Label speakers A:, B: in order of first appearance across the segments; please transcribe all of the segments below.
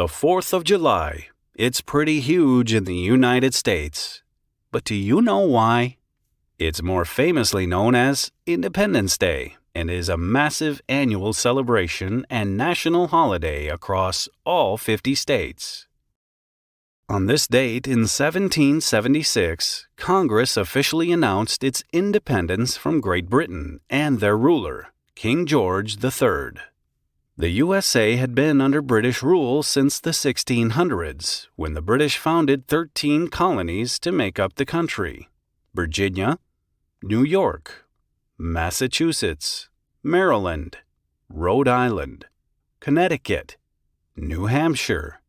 A: The 4th of July. It's pretty huge in the United States. But do you know why? It's more famously known as Independence Day and is a massive annual celebration and national holiday across all 50 states. On this date in 1776, Congress officially announced its independence from Great Britain and their ruler, King George III. The USA had been under British rule since the 1600s, when the British founded 13 colonies to make up the country: Virginia, New York, Massachusetts, Maryland, Rhode Island, Connecticut, New Hampshire,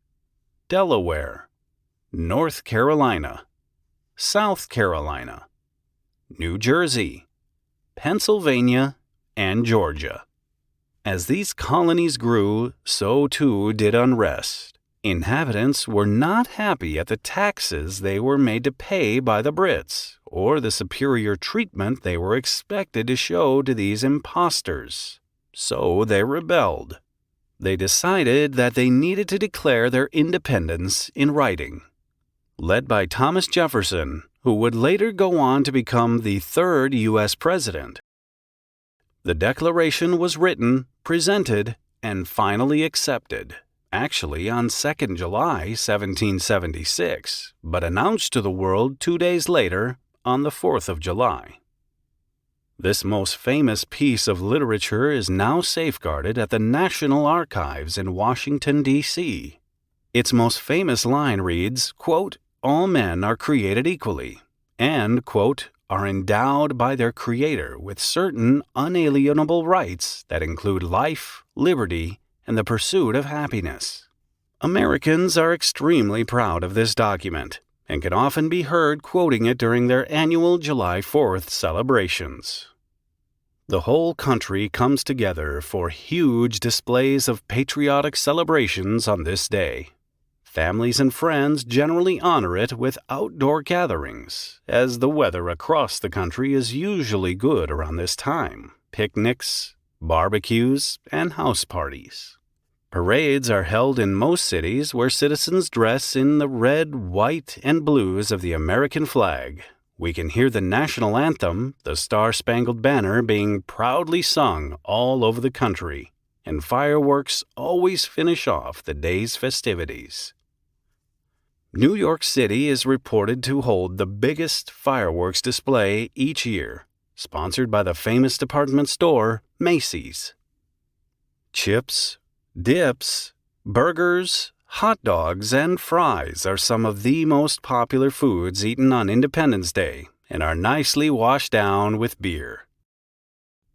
A: Delaware, North Carolina, South Carolina, New Jersey, Pennsylvania, and Georgia. As these colonies grew, so too did unrest. Inhabitants were not happy at the taxes they were made to pay by the Brits, or the superior treatment they were expected to show to these impostors. So they rebelled. They decided that they needed to declare their independence in writing. Led by Thomas Jefferson, who would later go on to become the third U.S. president. The Declaration was written, presented, and finally accepted, actually on 2nd July 1776, but announced to the world 2 days later, on the 4th of July. This most famous piece of literature is now safeguarded at the National Archives in Washington, D.C. Its most famous line reads, quote, "All men are created equally," and, quote, "are endowed by their Creator with certain unalienable rights that include life, liberty, and the pursuit of happiness." Americans are extremely proud of this document and can often be heard quoting it during their annual July 4th celebrations. The whole country comes together for huge displays of patriotic celebrations on this day. Families and friends generally honor it with outdoor gatherings, as the weather across the country is usually good around this time: picnics, barbecues, and house parties. Parades are held in most cities where citizens dress in the red, white, and blues of the American flag. We can hear the national anthem, the Star-Spangled Banner, being proudly sung all over the country, and fireworks always finish off the day's festivities. New York City is reported to hold the biggest fireworks display each year, sponsored by the famous department store Macy's. Chips, dips, burgers, hot dogs, and fries are some of the most popular foods eaten on Independence Day and are nicely washed down with beer.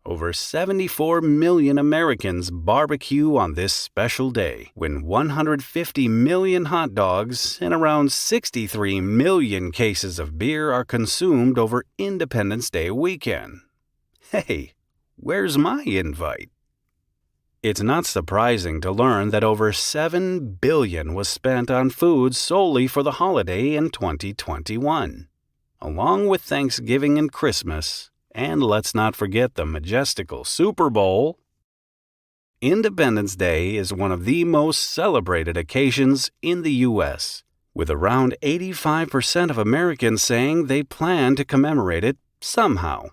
A: Over 74 million Americans barbecue on this special day, when 150 million hot dogs and around 63 million cases of beer are consumed over Independence Day weekend. Hey, where's my invite? It's not surprising to learn that over $7 billion was spent on food solely for the holiday in 2021. Along with Thanksgiving and Christmas, and let's not forget the majestical Super Bowl. Independence Day is one of the most celebrated occasions in the U.S., with around 85% of Americans saying they plan to commemorate it somehow.